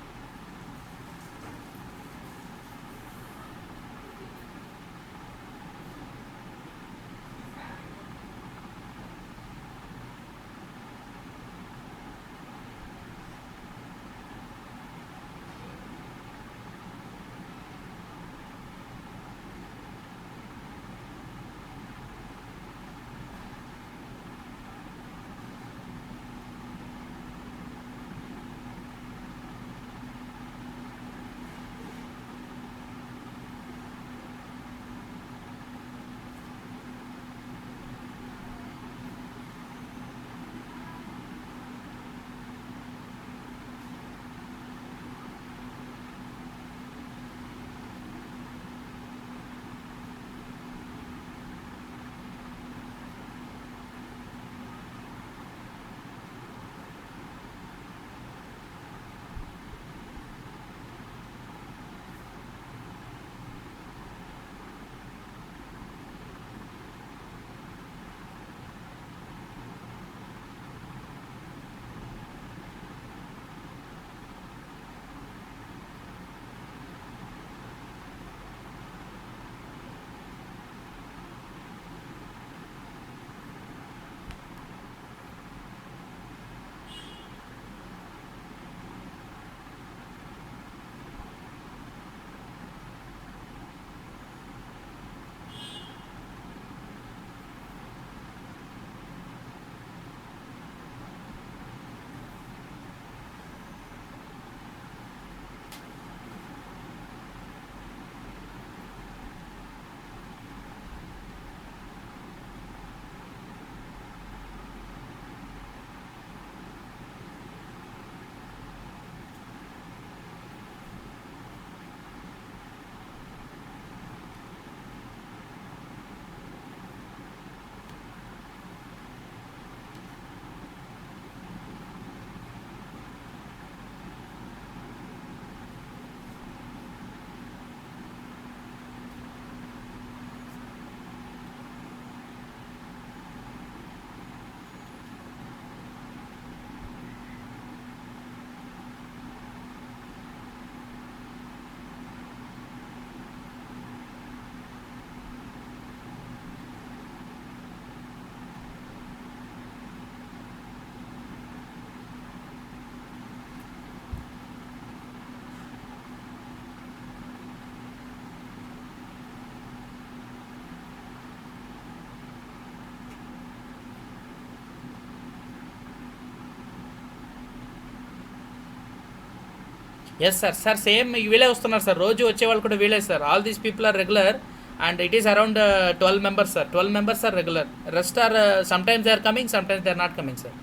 A: Yes sir sir same వీళ్ళే వస్తున్నారు సార్, రోజు వచ్చే వాళ్ళు కూడా వీళ్ళే sir. All these people are regular and it is around 12 members sir. 12 members are regular, rest are sometimes they are coming, sometimes they are not coming sir.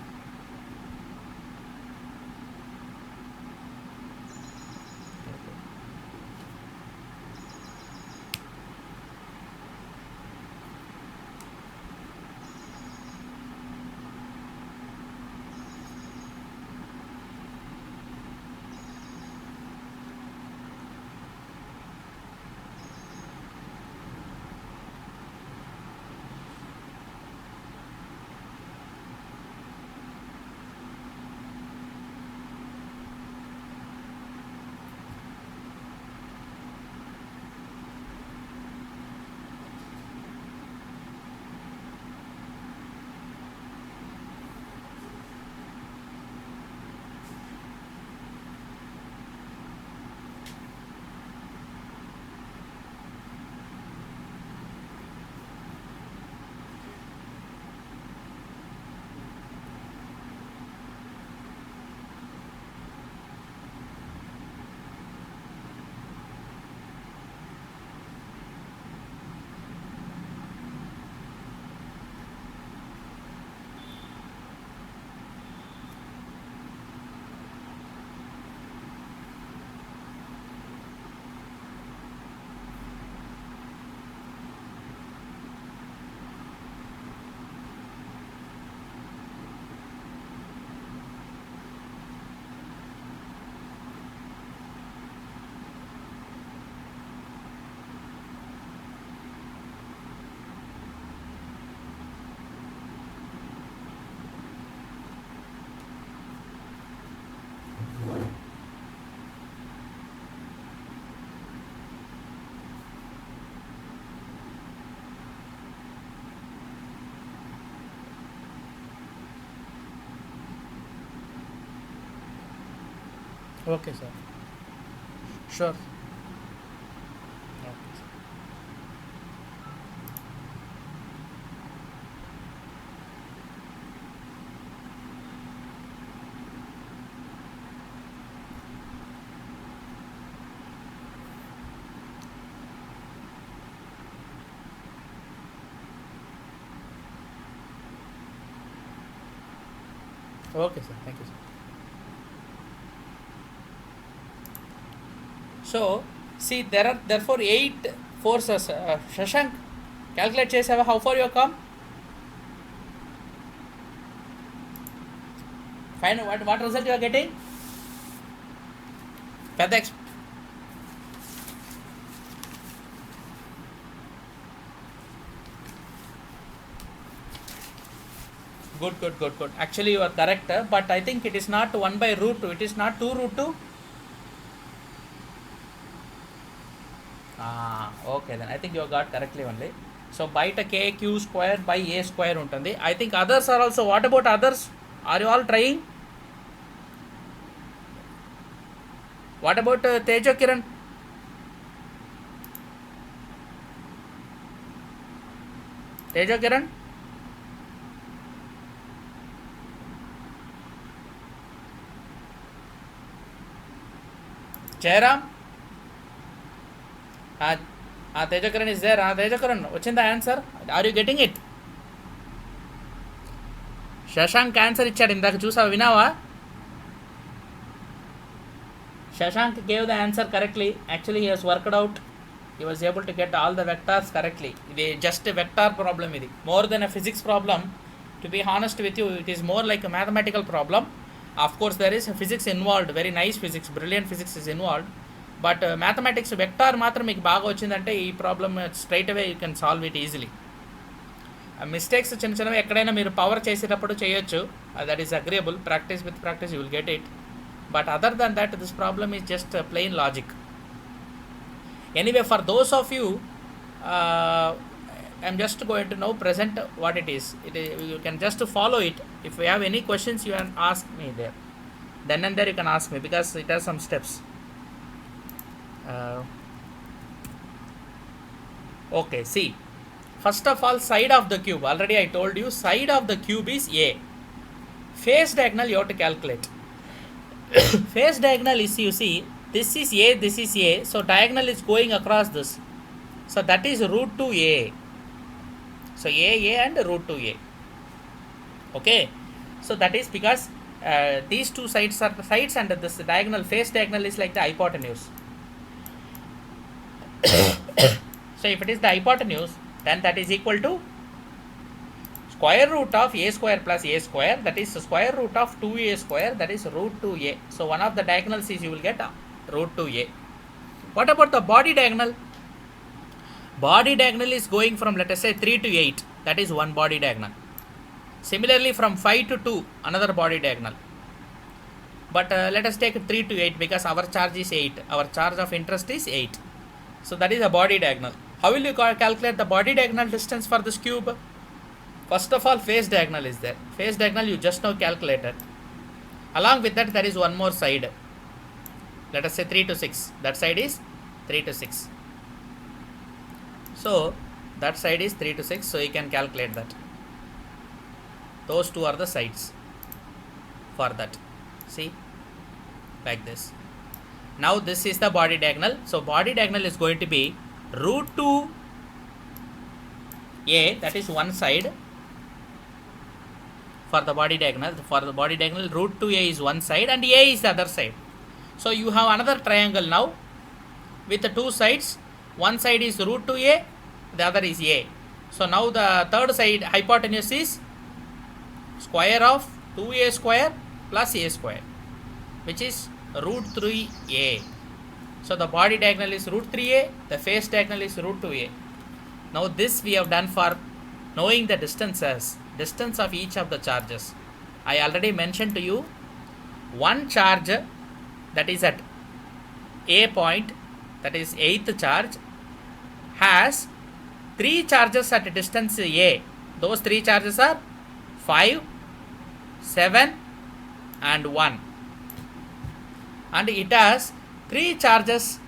A: Okay sir, sure. Okay sir, thank you sir. So see there are therefore 8 forces. Shashank, calculate చేసావా? How far you come? Find what result you are getting? పెద్ద good. Actually you are correct, but I think it is not 1 by root 2. It is not 2 root 2. Okay, then I think you got correctly only. So బయట kq square by a square ఉంటుంది. I think others are also. What about others? Are you all trying? What about Tejo Kiran? Tejo Kiran? Jairam? Tejakiran is there. Tejakiran, వచ్చిందా answer? Are you getting it? Shashank answer ఇచ్చాడు ఇందాక, చూసావా, వినావా? Shashank gave the answer correctly. Actually he has worked out, he was able to get all the vectors correctly. ఇది just a vector problem, ఇది more than a physics problem. To be honest with you, it is more like a mathematical problem. Of course there is physics involved, very nice physics, brilliant physics is involved. But mathematics vector మాత్రం మీకు బాగా వచ్చిందంటే ఈ problem straight away you can solve it easily. Mistakes చిన్న చిన్నవి ఎక్కడైనా మీరు power చేసేటప్పుడు చేయొచ్చు, that is agreeable. Practice with practice you will get it. But other than that this problem is just plain logic. Anyway, for those of you I'm just going to know present what it is. You can just follow it. If you have any questions you can ask me there. Then and there you can ask me because it has some steps. Okay, see, first of all, side of the cube. Already I told you, side of the cube is a. Face diagonal you have to calculate. Face diagonal is, you see, This is A, this is A. So diagonal is going across this. So that is root 2A. So A and root 2A. Okay. So that is because these two sides are the sides and this diagonal, face diagonal is like the hypotenuse. So if it is the hypotenuse, then that is equal to square root of a square plus a square, that is square root of 2a square, that is root 2a. So one of the diagonals is you will get root 2a. What about the body diagonal? Body diagonal is going from, let us say, 3 to 8, that is one body diagonal. Similarly from 5 to 2, another body diagonal. But let us take 3 to 8 because our charge is 8, our charge of interest is 8. So that is a body diagonal. How will you calculate the body diagonal distance for this cube? First of all, face diagonal is there. Face diagonal you just now calculated. Along with that, there is one more side. Let us say 3 to 6. That side is 3 to 6. So that side is 3 to 6. So you can calculate that. Those two are the sides for that. See, like this. Now this is the body diagonal. So body diagonal is going to be root 2a, that is one side. For the body diagonal, root 2a is one side and a is the other side. So you have another triangle now with the two sides. One side is root 2a, the other is a. So now the third side hypotenuse is square of 2a square plus a square, which is root 3a. So the body diagonal is root 3a, the face diagonal is root 2a. Now this we have done for knowing the distances, distance of each of the charges. I already mentioned to you, one charge that is at A point, that is 8th charge, has 3 charges at distance A. Those 3 charges are 5, 7 and 1. And it has 3 charges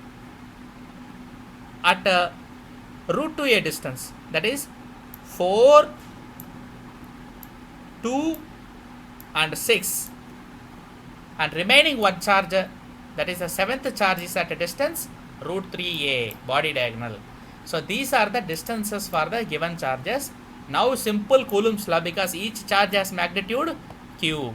A: at root 2a distance, that is 4, 2 and 6, and remaining one charge, that is the 7th charge, is at a distance root 3a, body diagonal. So these are the distances for the given charges. Now simple Coulomb's law, because each charge has magnitude q.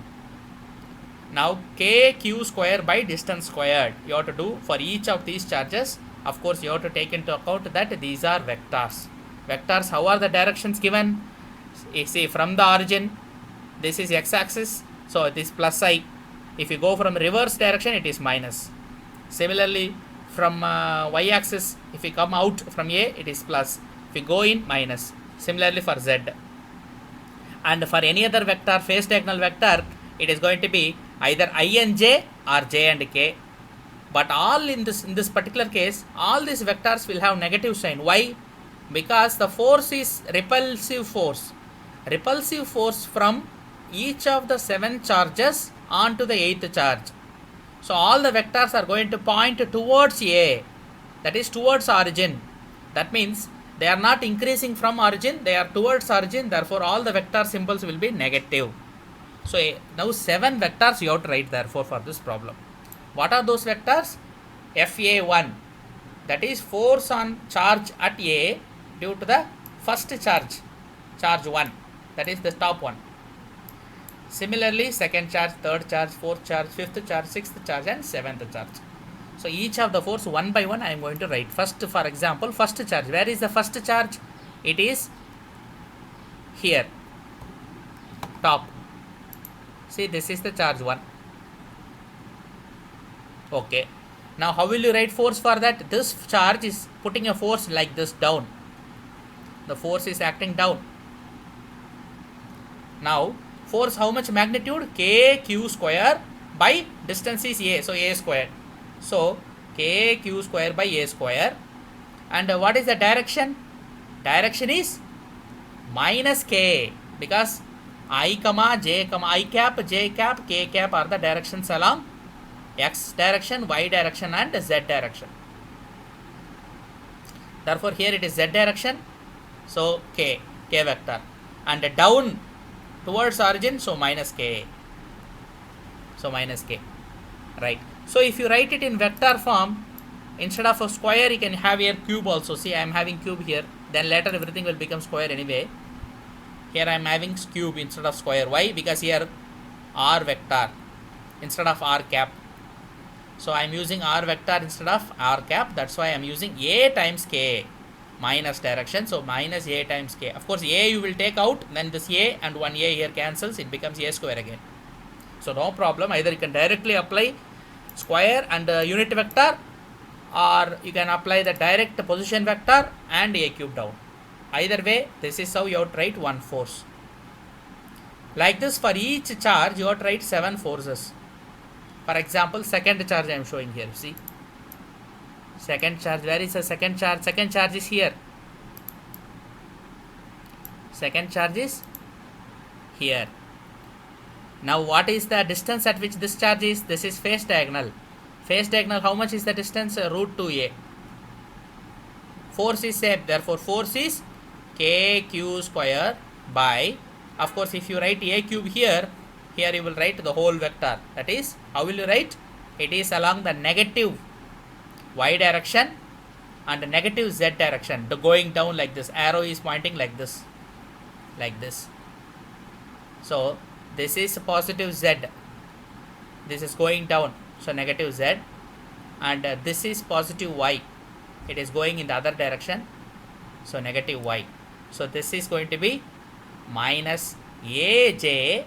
A: Now k q square by distance squared you have to do for each of these charges. Of course you have to take into account that these are vectors. Vectors, how are the directions given? See, from the origin, this is x-axis, so it is plus I. If you go from reverse direction, it is minus. Similarly, from y-axis, if you come out from A, it is plus. If you go in, minus. Similarly for z. And for any other vector, face diagonal vector, it is going to be either I and j or j and k. But all in this particular case, all these vectors will have negative sign. Why? Because the force is repulsive force. Repulsive force from each of the 7 charges onto the 8th charge. So all the vectors are going to point towards A, that is towards origin. That means they are not increasing from origin, they are towards origin, therefore all the vector symbols will be negative. So now 7 vectors you have to write therefore for this problem. What are those vectors? FA1, that is force on charge at A due to the first charge, charge 1, that is the top one. Similarly, second charge, third charge, fourth charge, fifth charge, sixth charge and 7th charge. So each of the force one by one I am going to write. First, for example, first charge. Where is the first charge? It is here, top. See, this is the charge 1. Okay. Now how will you write force for that? This charge is putting a force like this down. The force is acting down. Now force, how much magnitude? K q square by distance is A, so A square. So K q square by A square. And what is the direction? Direction is minus K, because I comma J comma I cap, J cap, K cap are the directions along X direction, Y direction and Z direction. Therefore here it is Z direction, so K vector, and down towards origin, so minus K. So minus K, right. So if you write it in vector form, instead of a square you can have here cube also. See, I am having cube here, then later everything will become square anyway. Here I am having cube instead of square. Why? Because here r vector instead of r cap. So I am using r vector instead of r cap. That's why I am using a times k minus direction. So minus a times k. Of course a you will take out, then this a and one a here cancels, it becomes a square again. So no problem, either you can directly apply square and unit vector, or you can apply the direct position vector and a cube down. Either way, this is how you have to write one force. Like this, for each charge you have to write 7 forces. For example, second charge I am showing here. See, second charge, where is the second charge? Second charge is here. Second charge is here. Now what is the distance at which this charge is? This is face diagonal. Face diagonal, how much is the distance? Root 2a. Force is same, therefore force is kq square by, of course if you write a cube here, here you will write the whole vector. That is, how will you write? It is along the negative y direction and negative z direction, the going down like this. Arrow is pointing like this, like this. So this is positive z, this is going down, so negative z, and this is positive y, it is going in the other direction, so negative y. So this is going to be minus aj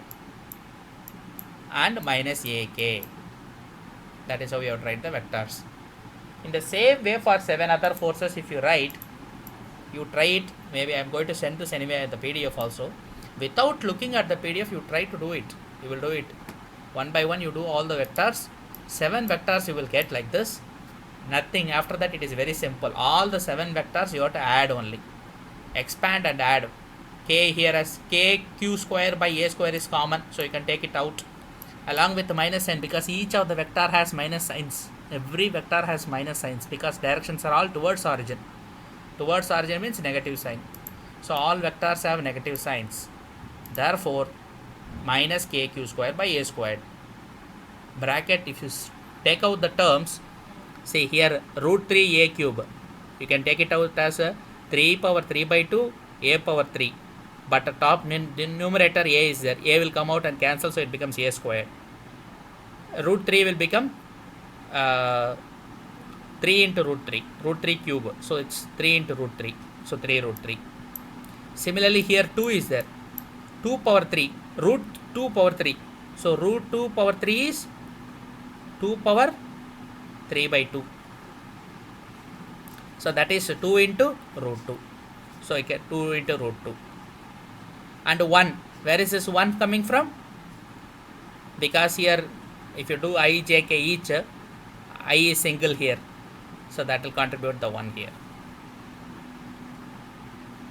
A: and minus ak. That is how you have to write the vectors. In the same way, for 7 other forces, if you write, you try it. Maybe I am going to send this anyway at the PDF also. Without looking at the PDF, you try to do it. You will do it one by one. You do all the vectors. 7 vectors you will get like this. Nothing after that. It is very simple. All the 7 vectors you have to add only. Expand and add. K here as kq square by a square is common, so you can take it out along with the minus sign, because each of the vector has minus signs. Every vector has minus signs because directions are all towards origin. Towards origin means negative sign. So all vectors have negative signs. Therefore, minus kq square by a squared. Bracket, if you take out the terms, see here root 3 a cube. You can take it out as 3 power 3 by 2 a power 3. But the top numerator a is there. A will come out and cancel, so it becomes a squared. Root 3 will become 3 into root 3. Root 3 cube. So it's 3 into root 3. So 3 root 3. Similarly here 2 is there. 2 power 3. Root 2 power 3. So root 2 power 3 is 2 power 3 by 2. So that is 2 into root 2. So I get 2 into root 2. And 1. Where is this 1 coming from? Because here if you do I, j, k each, I is single here. So that will contribute the 1 here.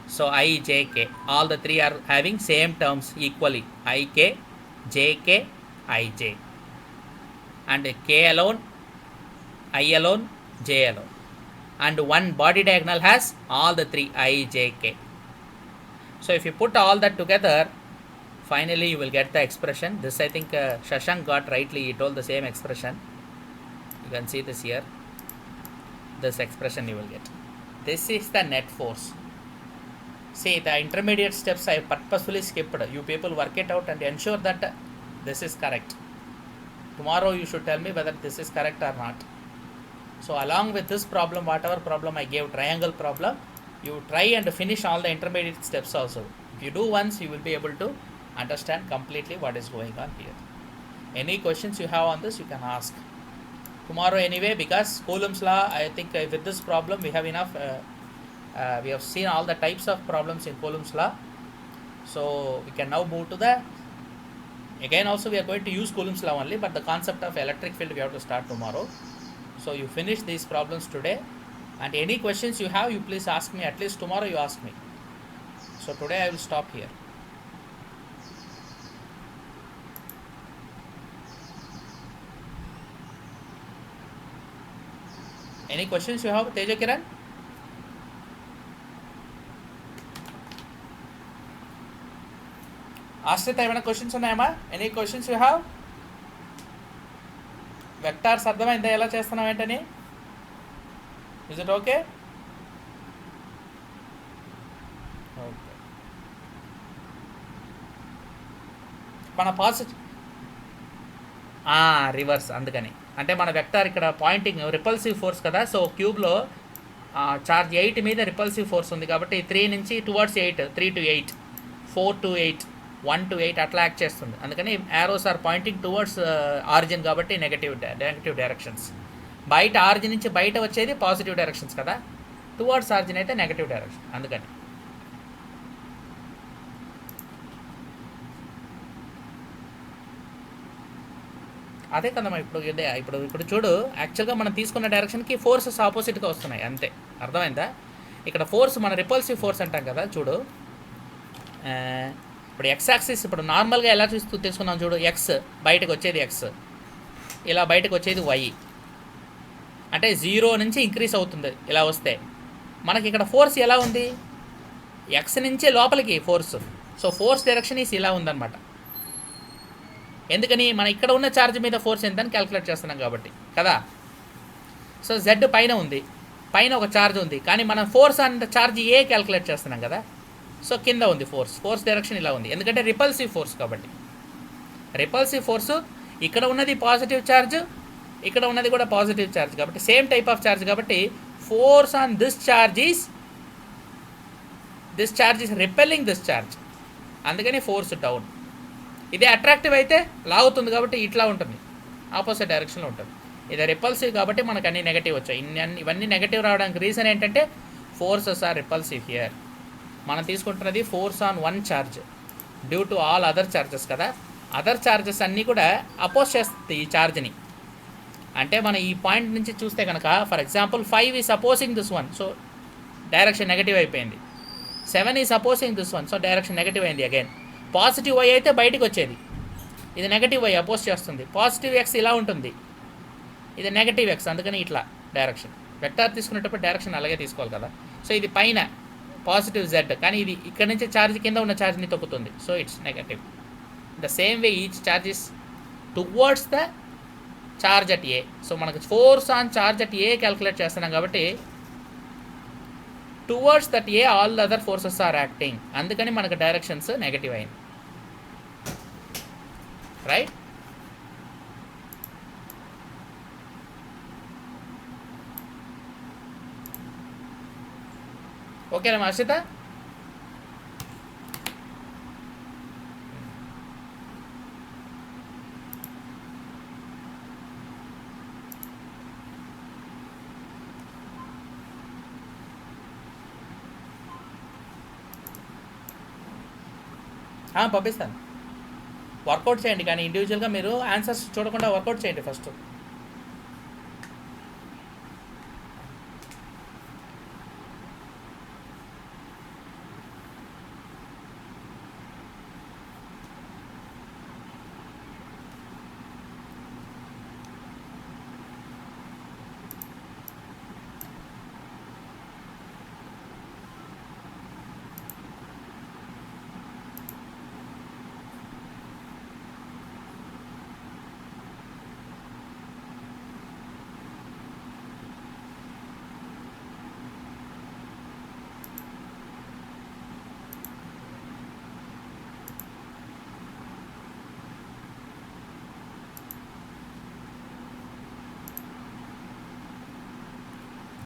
A: So I, j, k. All the 3 are having same terms equally. I, k, j, k, I, j. And k alone, I alone, j alone. And one body diagonal has all the 3 I, j, k. So if you put all that together, finally you will get the expression. This I think Shashank got rightly. He told the same expression. You can see this here. This expression you will get. This is the net force. See, the intermediate steps I purposefully skipped. You people work it out and ensure that this is correct. Tomorrow you should tell me whether this is correct or not. So along with this problem, whatever problem I gave, triangle problem, you try and finish all the intermediate steps also. If you do once, you will be able to understand completely what is going on here. Any questions you have on this, you can ask. Tomorrow anyway, because Coulomb's law, I think with this problem we have enough. We have seen all the types of problems in Coulomb's law. So we can now move to the, again also we are going to use Coulomb's law only, but the concept of electric field we have to start tomorrow. So you finish these problems today, and any questions you have, you please ask me. At least tomorrow you ask me. So today I will stop here. Any questions you have, Teja Kiran? Ashrita, any questions on Emma? Any questions you have? Vectors అర్థమైందా ఎలా చేస్తున్నాం ఏంటని? Is it okay? Okay. మన positive reverse, అందుకని అంటే మన vector ఇక్కడ Poynting repulsive force కదా, సో క్యూబ్లో చార్జ్ 8 మీద రిపల్సివ్ ఫోర్స్ ఉంది కాబట్టి 3 నుంచి టువర్డ్స్ 8, 3 to 8, 4 to 8, 1 to 8 అట్లా యాక్ట్ చేస్తుంది. అందుకని arrows are pointing towards origin కాబట్టి నెగటివ్ డైరెక్షన్స్. బయట ఆరిజిన్ నుంచి బయట వచ్చేది పాజిటివ్ డైరెక్షన్స్ కదా, టువర్డ్స్ ఆరిజిన్ అయితే నెగటివ్ డైరెక్షన్. అందుకని అదే కదమ్మా. ఇప్పుడు చూడు, యాక్చువల్గా మనం తీసుకున్న డైరెక్షన్కి ఫోర్సెస్ ఆపోజిట్గా వస్తున్నాయి అంతే. అర్థమైందా? ఇక్కడ ఫోర్స్ మన రిపల్సివ్ ఫోర్స్ అంటాం కదా, చూడు ఇప్పుడు ఎక్స్ యాక్సిస్ ఇప్పుడు నార్మల్గా ఎలా తీసుకున్నాం చూడు, ఎక్స్ బయటకు వచ్చేది ఎక్స్, ఇలా బయటకు వచ్చేది వై, అంటే 0 నుంచి ఇంక్రీజ్ అవుతుంది ఇలా వస్తే. మనకి ఇక్కడ ఫోర్స్ ఎలా ఉంది, ఎక్స్ నుంచి లోపలికి force, so force direction is ఇలా ఉందన్నమాట. ఎందుకని మన ఇక్కడ ఉన్న ఛార్జ్ మీద ఫోర్స్ ఎంత అని క్యాలిక్యులేట్ చేస్తున్నాం కాబట్టి కదా. సో జెడ్ పైన ఉంది, పైన ఒక ఛార్జ్ ఉంది, కానీ మనం force and charge A calculate చేస్తున్నాం కదా, సో కింద ఉంది ఫోర్స్ డైరెక్షన్ ఇలా ఉంది, ఎందుకంటే రిపల్సివ్ ఫోర్స్ కాబట్టి. రిపల్సివ్ ఫోర్స్ ఇక్కడ ఉన్నది పాజిటివ్ ఛార్జ్, ఇక్కడ ఉన్నది కూడా పాజిటివ్ ఛార్జ్ కాబట్టి సేమ్ టైప్ ఆఫ్ ఛార్జ్ కాబట్టి force on this charge is repelling this charge, అందుకని ఫోర్స్ డౌన్. ఇదే అట్రాక్టివ్ అయితే లాగుతుంది కాబట్టి ఇట్లా ఉంటుంది, ఆపోజిట్ డైరెక్షన్లో ఉంటుంది. ఇది రిపల్సివ్ కాబట్టి మనకు అన్ని నెగటివ్ వచ్చాయి. ఇవన్నీ నెగటివ్ రావడానికి రీజన్ ఏంటంటే ఫోర్సెస్ ఆర్ రిపల్సివ్ హియర్. మనం తీసుకుంటున్నది force on one charge due to all other charges కదా. అదర్ ఛార్జెస్ అన్నీ కూడా అపోజ్ చేస్తుంది ఈ ఛార్జ్ని. అంటే మనం ఈ పాయింట్ నుంచి చూస్తే కనుక for example 5 is opposing this one, so direction negative అయిపోయింది. 7 is opposing this one, so direction negative అయింది అగైన్. పాజిటివ్ వై అయితే బయటకు వచ్చేది, ఇది నెగటివ్ వై అపోజ్ చేస్తుంది. పాజిటివ్ ఎక్స్ ఇలా ఉంటుంది, ఇది నెగటివ్ ఎక్స్, అందుకని ఇట్లా డైరెక్షన్. వెక్టార్ తీసుకునేటప్పుడు డైరెక్షన్ అలాగే తీసుకోవాలి కదా. సో ఇది పైన పాజిటివ్ జెడ్, కానీ ఇది ఇక్కడ నుంచి ఛార్జ్ కింద ఉన్న ఛార్జ్ని తొక్కుతుంది, so it's negative. The same way each charge is towards the charge at A. So మనకు force on charge at A calculate చేస్తున్నాం కాబట్టి towards that A all other forces are acting, అందుకని మనకు డైరెక్షన్స్ నెగటివ్ అయింది. Right? ఓకేనా హర్షిత? పంపిస్తాను, work out చేయండి. కానీ ఇండివిజువల్గా మీరు ఆన్సర్స్ చూడకుండా వర్కౌట్ చేయండి ఫస్ట్.